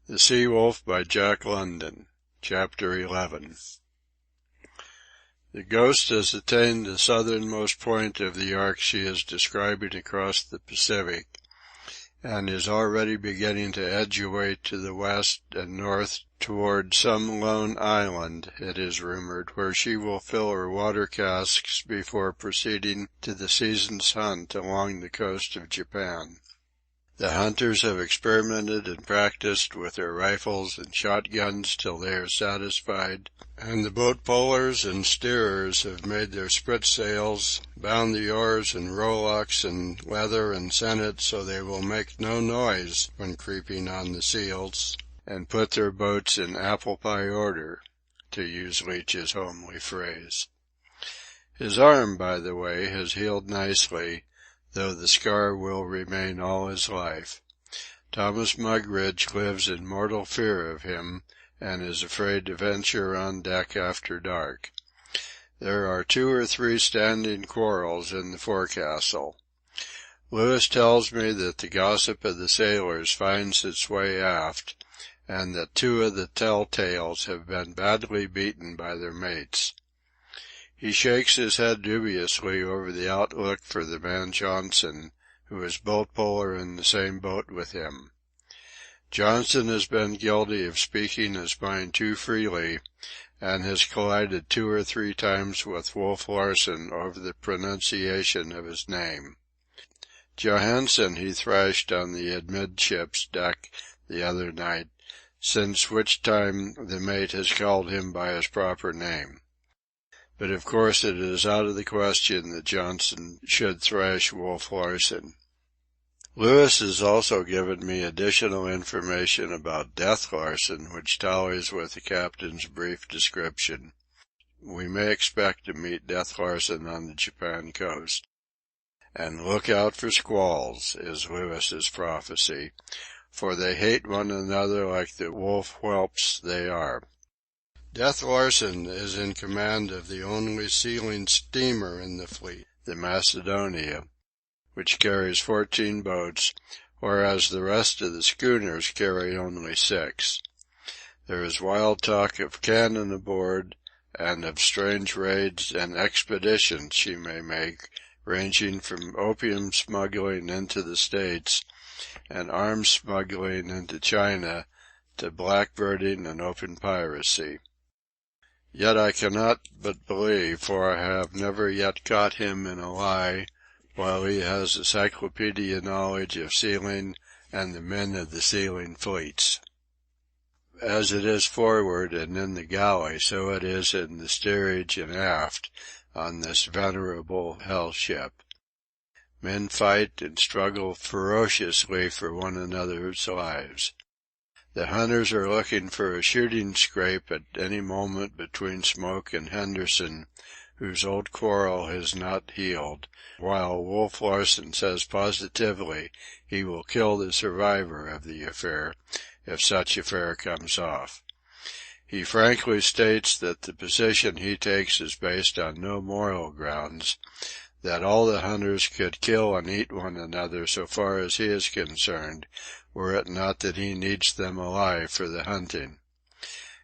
The Sea-Wolf by Jack London. Chapter 11. The Ghost has attained the southernmost point of the arc she is describing across the Pacific, and is already beginning to edge away to the west and north toward some lone island, it is rumored, where she will fill her water casks before proceeding to the season's hunt along the coast of Japan. The hunters have experimented and practiced with their rifles and shotguns till they are satisfied, and the boat pullers and steerers have made their spritsails, bound the oars and rowlocks in leather and sent it so they will make no noise when creeping on the seals, and put their boats in apple-pie order, to use Leach's homely phrase. His arm, by the way, has healed nicely, though the scar will remain all his life. Thomas Mugridge lives in mortal fear of him, and is afraid to venture on deck after dark. There are 2 or 3 standing quarrels in the forecastle. Lewis tells me that the gossip of the sailors finds its way aft, and that 2 of the tell-tales have been badly beaten by their mates. He shakes his head dubiously over the outlook for the man Johnson, who is boat puller in the same boat with him. Johnson has been guilty of speaking his mind too freely, and has collided 2 or 3 times with Wolf Larsen over the pronunciation of his name. Johansen he thrashed on the amidships deck the other night, since which time the mate has called him by his proper name. But of course it is out of the question that Johnson should thrash Wolf Larsen. Lewis has also given me additional information about Death Larsen, which tallies with the captain's brief description. We may expect to meet Death Larsen on the Japan coast. And look out for squalls, is Lewis's prophecy, for they hate one another like the wolf whelps they are. Death Larsen is in command of the only sealing steamer in the fleet, the Macedonia, which carries 14 boats, whereas the rest of the schooners carry only 6. There is wild talk of cannon aboard, and of strange raids and expeditions she may make, ranging from opium smuggling into the States and arms smuggling into China to blackbirding and open piracy. Yet I cannot but believe, for I have never yet caught him in a lie, while he has encyclopedia knowledge of sealing and the men of the sealing fleets. As it is forward and in the galley, so it is in the steerage and aft on this venerable hell-ship. Men fight and struggle ferociously for one another's lives. The hunters are looking for a shooting scrape at any moment between Smoke and Henderson, whose old quarrel has not healed, while Wolf Larsen says positively he will kill the survivor of the affair, if such affair comes off. He frankly states that the position he takes is based on no moral grounds, that all the hunters could kill and eat one another so far as he is concerned, were it not that he needs them alive for the hunting.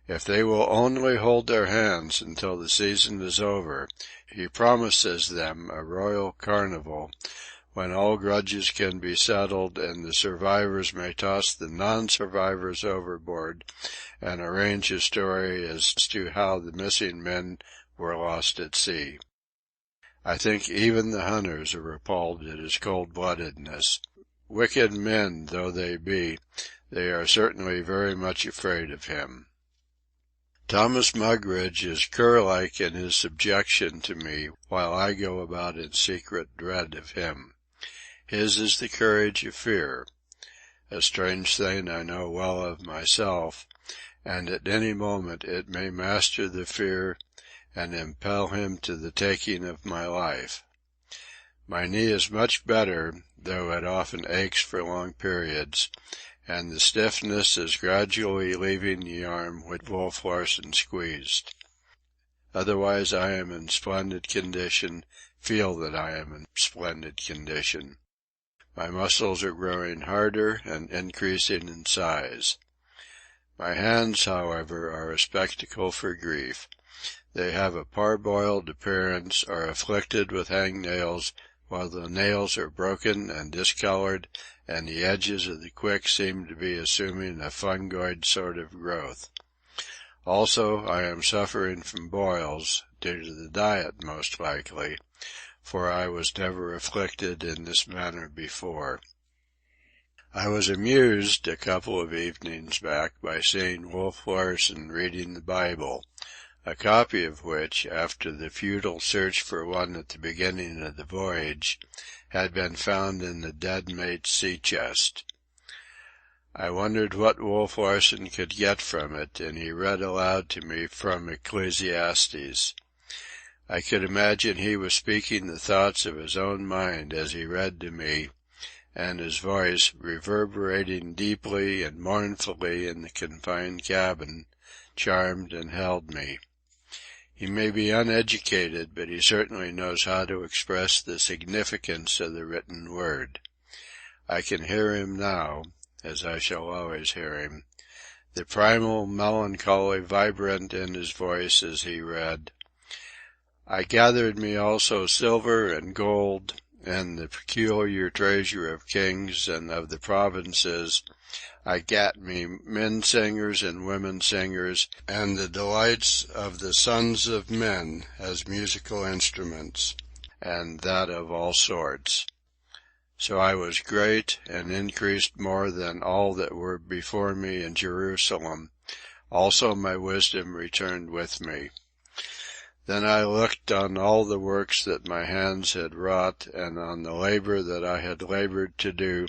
If they will only hold their hands until the season is over, he promises them a royal carnival, when all grudges can be settled and the survivors may toss the non-survivors overboard and arrange a story as to how the missing men were lost at sea. I think even the hunters are appalled at his cold-bloodedness. Wicked men though they be, they are certainly very much afraid of him. Thomas Mugridge is cur-like in his subjection to me, while I go about in secret dread of him. His is the courage of fear, a strange thing I know well of myself, and at any moment it may master the fear and impel him to the taking of my life. My knee is much better, though it often aches for long periods, and the stiffness is gradually leaving the arm which Wolf Larsen squeezed. Otherwise I am in splendid condition, feel that I am in splendid condition. My muscles are growing harder and increasing in size. My hands, however, are a spectacle for grief. They have a parboiled appearance, are afflicted with hangnails, while the nails are broken and discolored, and the edges of the quick seem to be assuming a fungoid sort of growth. Also, I am suffering from boils, due to the diet most likely, for I was never afflicted in this manner before. I was amused a couple of evenings back by seeing Wolf Larsen reading the Bible, a copy of which, after the futile search for one at the beginning of the voyage, had been found in the dead mate's sea chest. I wondered what Wolf Larsen could get from it, and he read aloud to me from Ecclesiastes. I could imagine he was speaking the thoughts of his own mind as he read to me, and his voice, reverberating deeply and mournfully in the confined cabin, charmed and held me. He may be uneducated, but he certainly knows how to express the significance of the written word. I can hear him now, as I shall always hear him, the primal melancholy vibrant in his voice as he read, I gathered me also silver and gold, and the peculiar treasure of kings and of the provinces. I gat me men singers and women singers, and the delights of the sons of men as musical instruments, and that of all sorts. So I was great, and increased more than all that were before me in Jerusalem. Also my wisdom returned with me. Then I looked on all the works that my hands had wrought, and on the labor that I had labored to do,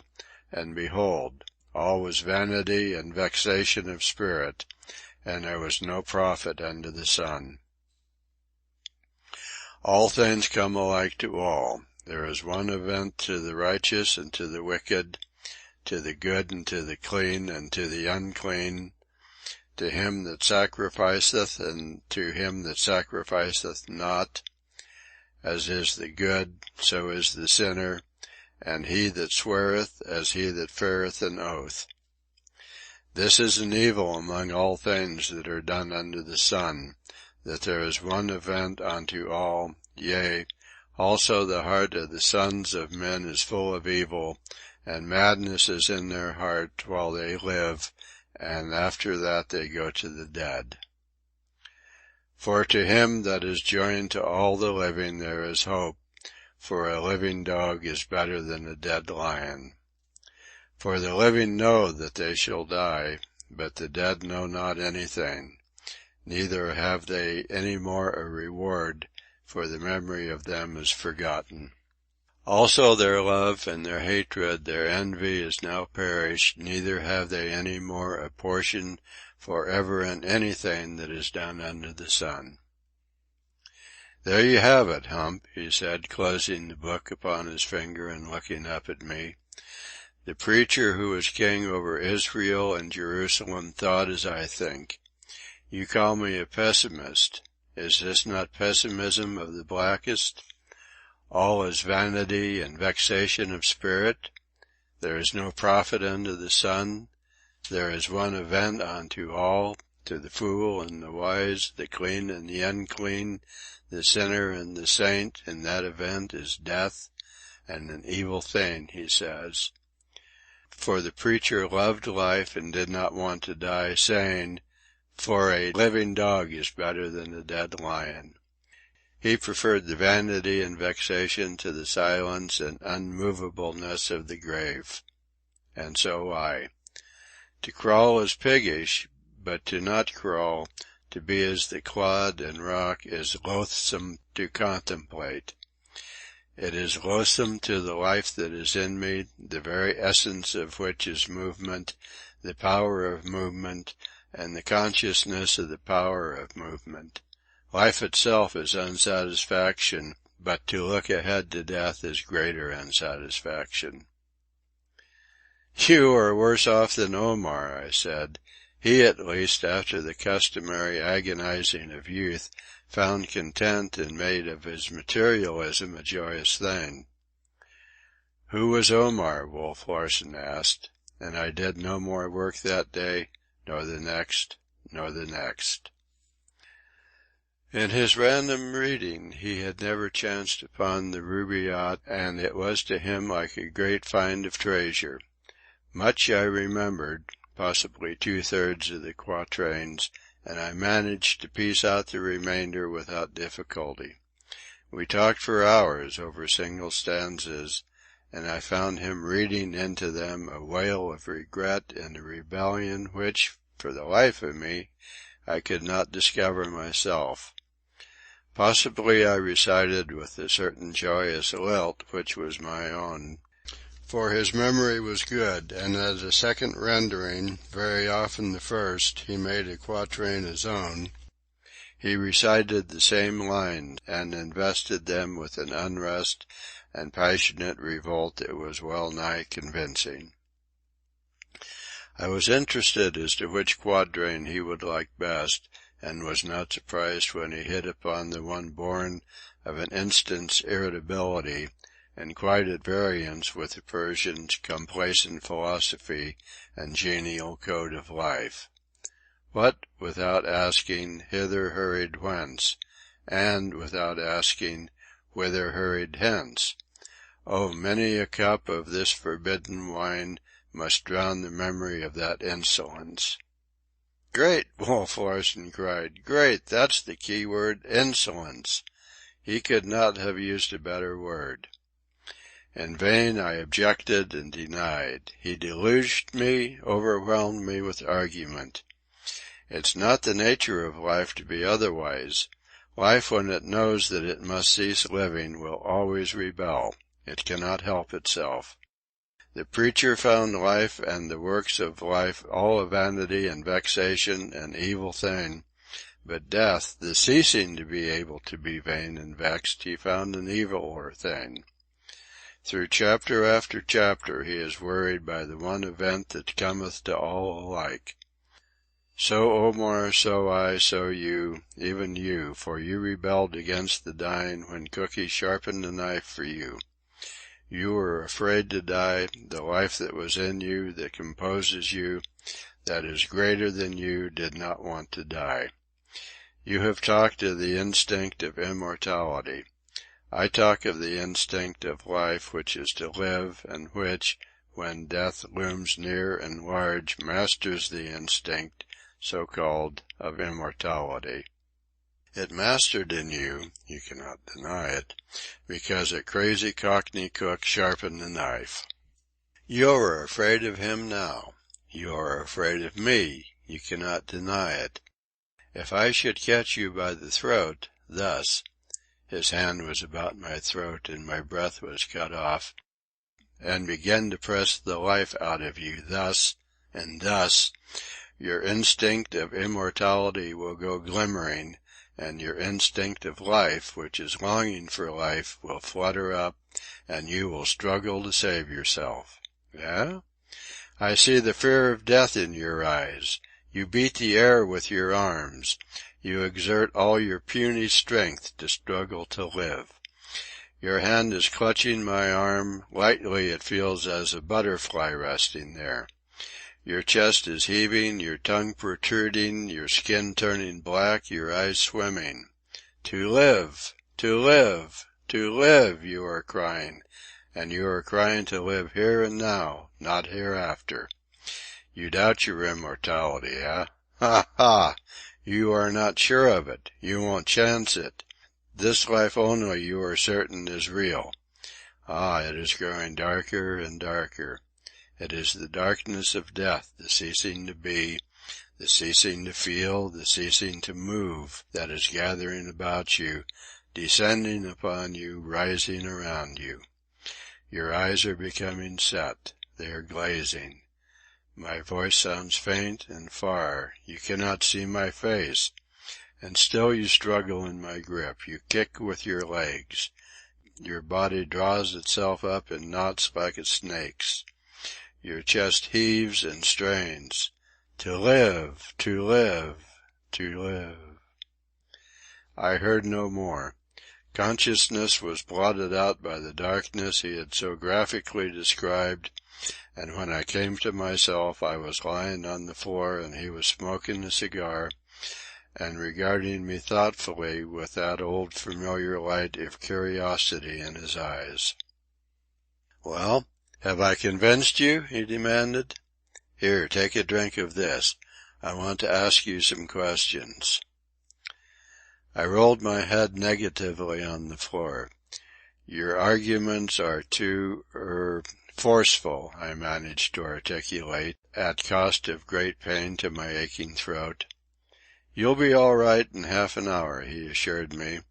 and behold, all was vanity and vexation of spirit, and there was no profit under the sun. All things come alike to all. There is one event to the righteous and to the wicked, to the good and to the clean and to the unclean, to him that sacrificeth and to him that sacrificeth not. As is the good, so is the sinner, and he that sweareth as he that feareth an oath. This is an evil among all things that are done under the sun, that there is one event unto all, yea, also the heart of the sons of men is full of evil, and madness is in their heart while they live, and after that they go to the dead. For to him that is joined to all the living there is hope, for a living dog is better than a dead lion. For the living know that they shall die, but the dead know not anything, neither have they any more a reward, for the memory of them is forgotten. Also their love and their hatred, their envy is now perished, neither have they any more a portion for ever in anything that is done under the sun. There you have it, Hump, he said, closing the book upon his finger and looking up at me. The preacher who was king over Israel and Jerusalem thought as I think. You call me a pessimist. Is this not pessimism of the blackest? All is vanity and vexation of spirit. There is no profit under the sun. There is one event unto all, to the fool and the wise, the clean and the unclean, the sinner and the saint, and that event is death, and an evil thing, he says. For the preacher loved life and did not want to die, saying, For a living dog is better than a dead lion. He preferred the vanity and vexation to the silence and unmovableness of the grave. And so I. To crawl is piggish, but to not crawl, to be as the clod and rock, is loathsome to contemplate. It is loathsome to the life that is in me, the very essence of which is movement, the power of movement, and the consciousness of the power of movement. Life itself is unsatisfaction, but to look ahead to death is greater unsatisfaction. You are worse off than Omar, I said. He, at least, after the customary agonizing of youth, found content and made of his materialism a joyous thing. Who was Omar? Wolf Larsen asked, and I did no more work that day, nor the next, nor the next. In his random reading he had never chanced upon the Rubaiyat, and it was to him like a great find of treasure. Much I remembered, possibly 2/3 of the quatrains, and I managed to piece out the remainder without difficulty. We talked for hours over single stanzas, and I found him reading into them a wail of regret and a rebellion which, for the life of me, I could not discover myself. Possibly I recited with a certain joyous lilt which was my own, for his memory was good, and as a second rendering, very often the first, he made a quatrain his own. He recited the same lines, and invested them with an unrest and passionate revolt that was well nigh convincing. I was interested as to which quatrain he would like best, and was not surprised when he hit upon the one born of an instant's irritability, and quite at variance with the Persian's complacent philosophy and genial code of life. What, without asking, hither hurried whence, and, without asking, whither hurried hence? Oh, many a cup of this forbidden wine must drown the memory of that insolence. "Great!" Wolf Larsen cried. "Great! That's the key word, insolence." He could not have used a better word. In vain I objected and denied. He deluged me, overwhelmed me with argument. It's not the nature of life to be otherwise. Life, when it knows that it must cease living, will always rebel. It cannot help itself. The preacher found life and the works of life all a vanity and vexation and evil thing, but death, the ceasing to be able to be vain and vexed, he found an eviler thing. Through chapter after chapter he is worried by the one event that cometh to all alike. So Omar, so I, so you, even you, for you rebelled against the dying when Cookie sharpened the knife for you. You were afraid to die, the life that was in you, that composes you, that is greater than you, did not want to die. You have talked of the instinct of immortality. I talk of the instinct of life which is to live, and which, when death looms near and large, masters the instinct, so-called, of immortality. It mastered in you, you cannot deny it, because a crazy Cockney cook sharpened the knife. You are afraid of him now. You are afraid of me, you cannot deny it. If I should catch you by the throat, thus, his hand was about my throat and my breath was cut off, and begin to press the life out of you thus and thus, your instinct of immortality will go glimmering, and your instinct of life, which is longing for life, will flutter up, and you will struggle to save yourself. Eh? I see the fear of death in your eyes. You beat the air with your arms. You exert all your puny strength to struggle to live. Your hand is clutching my arm. Lightly it feels as a butterfly resting there. Your chest is heaving, your tongue protruding, your skin turning black, your eyes swimming. To live! To live! To live! You are crying, and you are crying to live here and now, not hereafter. You doubt your immortality, eh? Ha! Ha! You are not sure of it. You won't chance it. This life only you are certain is real. Ah, it is growing darker and darker. It is the darkness of death, the ceasing to be, the ceasing to feel, the ceasing to move, that is gathering about you, descending upon you, rising around you. Your eyes are becoming set. They are glazing. My voice sounds faint and far. You cannot see my face. And still you struggle in my grip. You kick with your legs. Your body draws itself up in knots like a snake's. Your chest heaves and strains. To live! To live! To live! I heard no more. Consciousness was blotted out by the darkness he had so graphically described, and when I came to myself I was lying on the floor and he was smoking a cigar and regarding me thoughtfully with that old familiar light of curiosity in his eyes. "Well, have I convinced you?" he demanded. "Here, take a drink of this. I want to ask you some questions." I rolled my head negatively on the floor. "Your arguments are too forceful," I managed to articulate, at cost of great pain to my aching throat. "You'll be all right in half an hour," he assured me,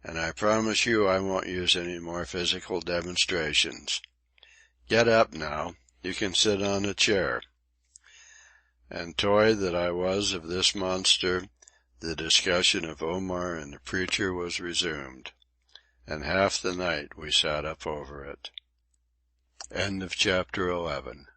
"and I promise you I won't use any more physical demonstrations. Get up now. You can sit on a chair." And toy that I was of this monster, the discussion of Omar and the preacher was resumed, and half the night we sat up over it. Chapter 12